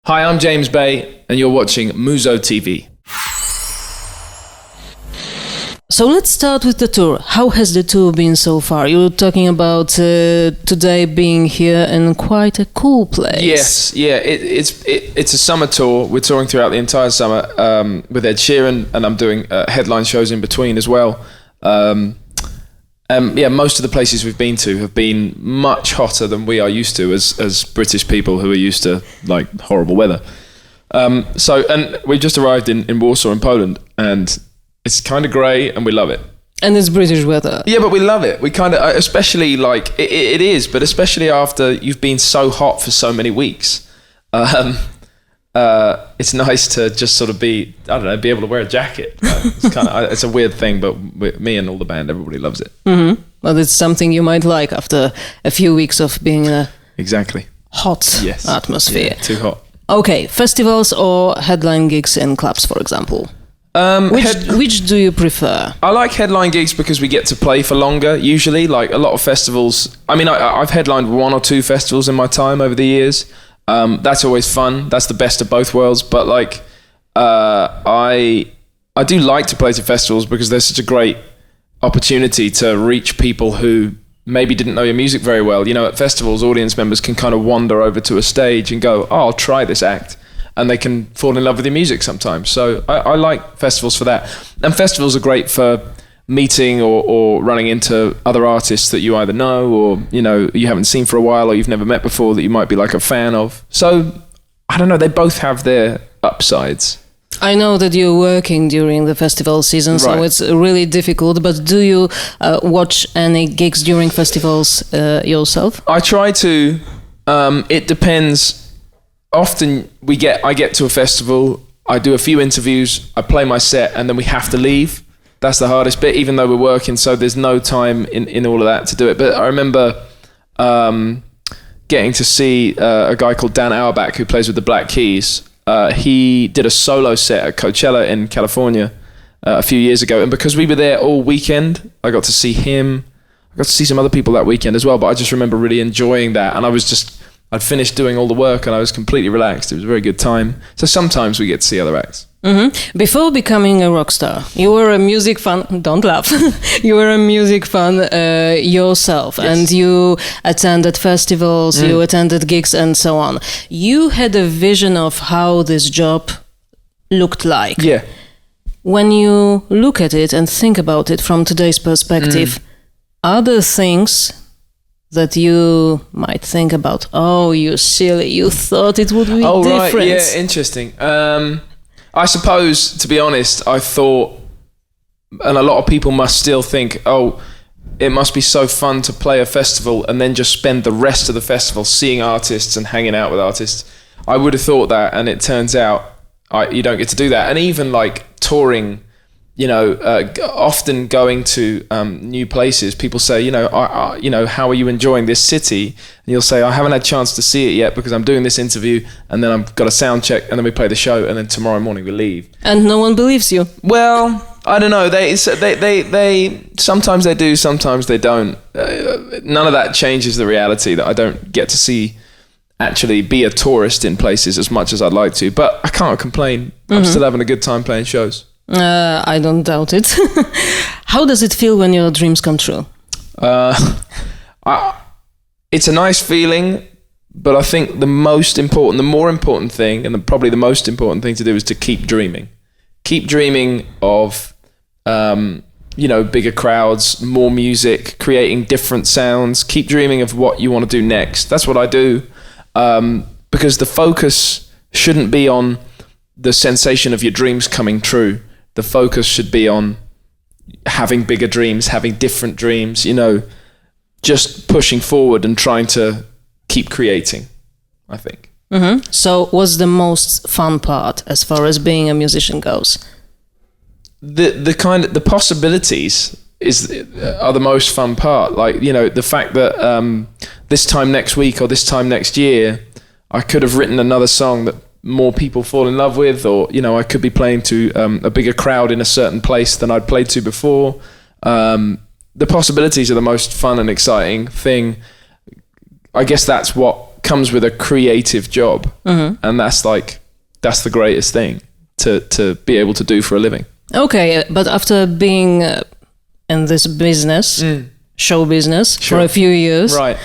Hi, I'm James Bay, and you're watching MUZO.TV. So let's start with the tour. How has the tour been so far? You were talking about today being here in quite a cool place. Yes, yeah, it's a summer tour. We're touring throughout the entire summer with Ed Sheeran, and I'm doing headline shows in between as well. Most of the places we've been to have been much hotter than we are used to as British people who are used to like horrible weather. And we just arrived in Warsaw in Poland, and it's kind of grey and we love it. And it's British weather. Yeah, but we love it. We kind of, especially like, it is, but especially after you've been so hot for so many weeks. It's nice to just sort of be able to wear a jacket. It's kind of, it's a weird thing, but me and all the band, everybody loves it. Mm-hmm. Well, it's something you might like after a few weeks of being in a hot atmosphere. Yeah, too hot. Okay, festivals or headline gigs in clubs, for example? Which do you prefer? I like headline gigs because we get to play for longer, usually. Like a lot of festivals. I mean, I've headlined 1 or 2 festivals in my time over the years. That's always fun. That's the best of both worlds. But like, I do like to play to festivals because there's such a great opportunity to reach people who maybe didn't know your music very well. You know, at festivals, audience members can kind of wander over to a stage and go, "Oh, I'll try this act." And they can fall in love with your music sometimes. So I like festivals for that. And festivals are great for meeting or running into other artists that you either know or, you know, you haven't seen for a while or you've never met before that you might be like a fan of. So, I don't know, they both have their upsides. I know that you're working during the festival season, so it's really difficult, but do you watch any gigs during festivals yourself? I try to. It depends. Often I get to a festival, I do a few interviews, I play my set, and then we have to leave. That's the hardest bit, even though we're working, so there's no time in all of that to do it. But I remember getting to see a guy called Dan Auerbach who plays with the Black Keys. He did a solo set at Coachella in California a few years ago, and because we were there all weekend, I got to see him. I got to see some other people that weekend as well, but I just remember really enjoying that, and I'd finished doing all the work and I was completely relaxed. It was a very good time. So sometimes we get to see other acts. Mm-hmm. Before becoming a rock star, you were a music fan. Don't laugh. You were a music fan yourself, yes. And you attended festivals, you attended gigs and so on. You had a vision of how this job looked like. Yeah. When you look at it and think about it from today's perspective, are there things that you might think about, oh, you silly, you thought it would be different. Right, yeah, interesting. I suppose, to be honest, I thought, and a lot of people must still think, oh, it must be so fun to play a festival and then just spend the rest of the festival seeing artists and hanging out with artists. I would have thought that, and it turns out you don't get to do that. And even like touring, you know, often going to new places, people say, you know, how are you enjoying this city? And you'll say, I haven't had a chance to see it yet because I'm doing this interview, and then I've got a sound check, and then we play the show, and then tomorrow morning we leave. And no one believes you. Well, I don't know. They sometimes they do, sometimes they don't. None of that changes the reality that I don't get to actually be a tourist in places as much as I'd like to. But I can't complain. I'm still having a good time playing shows. I don't doubt it. How does it feel when your dreams come true? It's a nice feeling, but I think the more important thing, and probably the most important thing to do is to keep dreaming. Keep dreaming of, bigger crowds, more music, creating different sounds. Keep dreaming of what you want to do next. That's what I do, because the focus shouldn't be on the sensation of your dreams coming true. The focus should be on having bigger dreams, having different dreams, you know, just pushing forward and trying to keep creating, I think. Mm-hmm. So what's the most fun part as far as being a musician goes? The possibilities are the most fun part. Like, you know, the fact that this time next week or this time next year, I could have written another song that more people fall in love with, or, you know, I could be playing to a bigger crowd in a certain place than I'd played to before. The possibilities are the most fun and exciting thing. I guess that's what comes with a creative job, and that's the greatest thing to be able to do for a living. Okay, but after being in this business, show business, for a few years, right?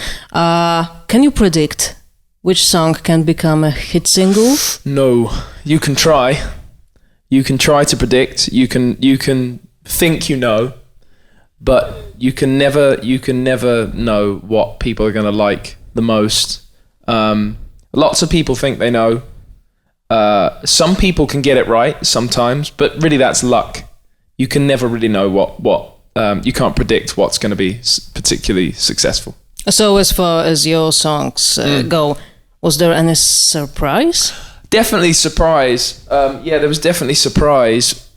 Can you predict which song can become a hit single? No, you can try. You can try to predict. You can think you know, but you can never know what people are going to like the most. Lots of people think they know. Some people can get it right sometimes, but really that's luck. You can never really know what you can't predict what's going to be particularly successful. So as far as your songs go, was there any surprise? Definitely surprise. Yeah, there was definitely surprise.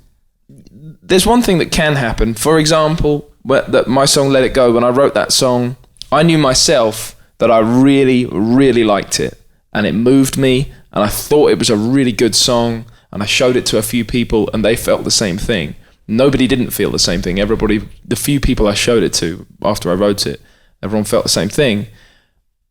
There's one thing that can happen. For example, that my song Let It Go, when I wrote that song, I knew myself that I really, really liked it. And it moved me, and I thought it was a really good song, and I showed it to a few people, and they felt the same thing. Nobody didn't feel the same thing. Everybody, the few people I showed it to after I wrote it, everyone felt the same thing.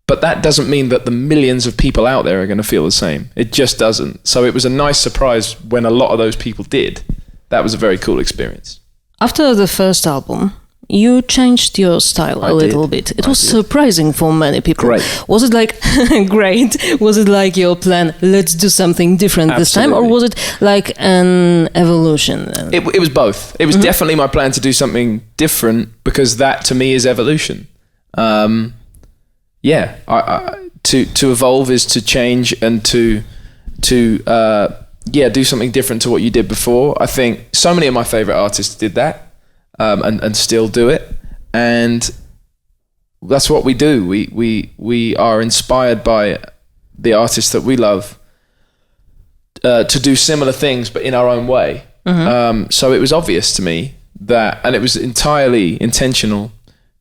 But that doesn't mean that the millions of people out there are going to feel the same. It just doesn't. So it was a nice surprise when a lot of those people did. That was a very cool experience. After the first album, you changed your style a little bit. It was surprising for many people. Great. Was it like, great, was it like your plan, let's do something different this time? Or was it like an evolution? It was both. It was definitely my plan to do something different, because that to me is evolution. Yeah, to evolve is to change and to do something different to what you did before. I think so many of my favorite artists did that, and still do it, and that's what we do. We are inspired by the artists that we love to do similar things, but in our own way. So it was obvious to me that, and it was entirely intentional,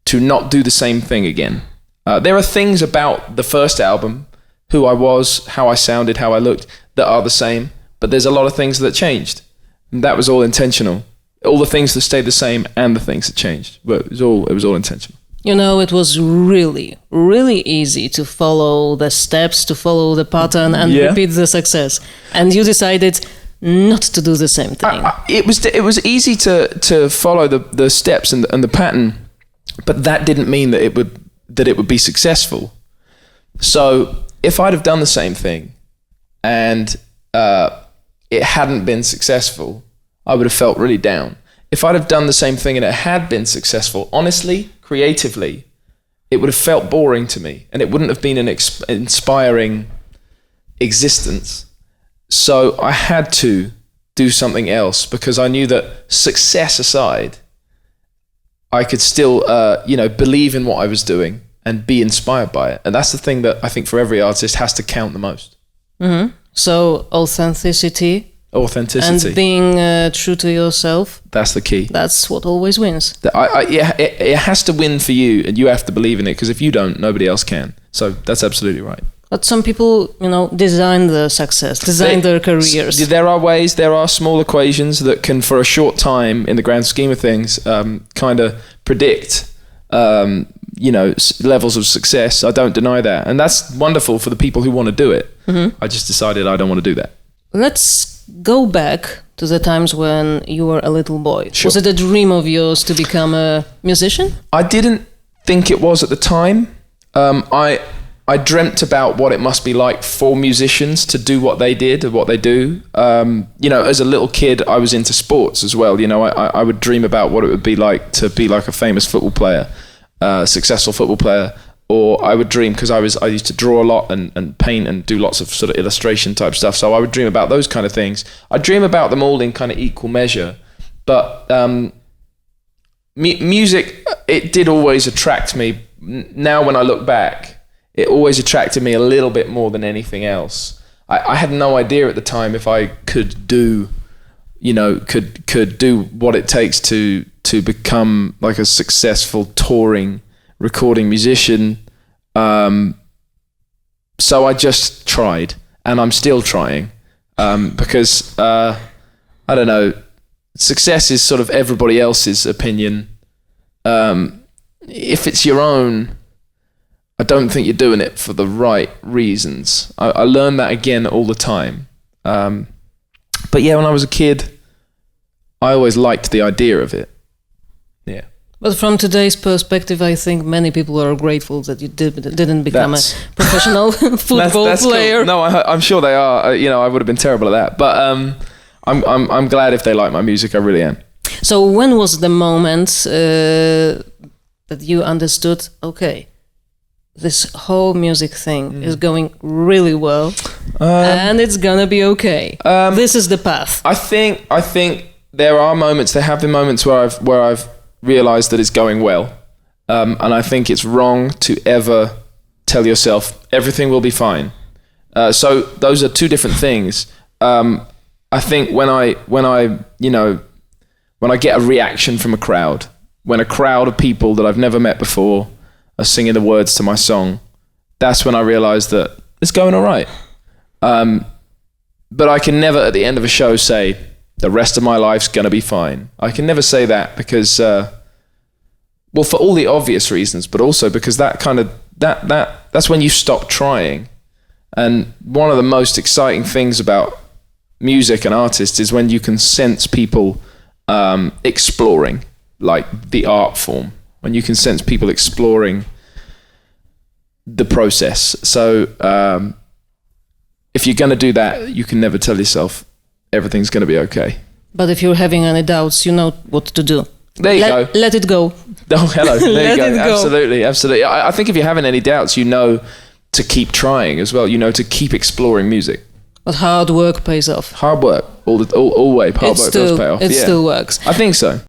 to not do the same thing again. There are things about the first album, who I was, how I sounded, how I looked, that are the same, but there's a lot of things that changed. And that was all intentional. All the things that stayed the same and the things that changed, but it was all intentional. You know, it was really, really easy to follow the steps, to follow the pattern and repeat the success. And you decided not to do the same thing. It was easy to follow the steps and the pattern, but that didn't mean that it would be successful. So if I'd have done the same thing and it hadn't been successful, I would have felt really down. If I'd have done the same thing and it had been successful, honestly, creatively, it would have felt boring to me, and it wouldn't have been an inspiring existence. So I had to do something else, because I knew that, success aside, I could still, believe in what I was doing and be inspired by it. And that's the thing that I think for every artist has to count the most. So authenticity. And being true to yourself. That's the key. That's what always wins. It has to win for you, and you have to believe in it, because if you don't, nobody else can. So that's absolutely right. But some people, design their success, their careers. There are ways, there are small equations that can, for a short time, in the grand scheme of things, kind of predict, levels of success. I don't deny that. And that's wonderful for the people who want to do it. I just decided I don't want to do that. Let's go back to the times when you were a little boy. Sure. Was it a dream of yours to become a musician? I didn't think it was at the time. I dreamt about what it must be like for musicians to do what they did or what they do. As a little kid, I was into sports as well. I would dream about what it would be like to be like a famous football player, successful football player. Or I would dream, because I used to draw a lot and paint and do lots of sort of illustration type stuff. So I would dream about those kind of things. I dream about them all in kind of equal measure. But music, it did always attract me. Now when I look back, it always attracted me a little bit more than anything else. I had no idea at the time if I could do, could do what it takes to become like a successful touring recording musician. So I just tried, and I'm still trying, because I don't know, success is sort of everybody else's opinion. If it's your own, I don't think you're doing it for the right reasons. I learn that again all the time. But yeah, when I was a kid, I always liked the idea of it. Yeah. But from today's perspective, I think many people are grateful that you didn't become a professional football player. Cool. No, I'm sure they are. I would have been terrible at that. But I'm glad if they like my music. I really am. So when was the moment that you understood? Okay, this whole music thing is going really well, and it's gonna be okay. This is the path. I think there are moments. There have been moments where I've realized that it's going well, and I think it's wrong to ever tell yourself everything will be fine. So those are two different things. I think when I get a reaction from a crowd, when a crowd of people that I've never met before are singing the words to my song, that's when I realize that it's going all right. But I can never at the end of a show say the rest of my life's going to be fine. I can never say that because, for all the obvious reasons, but also because that's when you stop trying. And one of the most exciting things about music and artists is when you can sense people exploring, like the art form, when you can sense people exploring the process. So if you're going to do that, you can never tell yourself everything's going to be okay. But if you're having any doubts, you know what to do. There you go. Let it go. Oh, hello. There you go. It go. Absolutely. I think if you're having any doubts, you know to keep trying as well. You know to keep exploring music. But hard work pays off. Hard work, always. Hard work does pay off. It still works. I think so.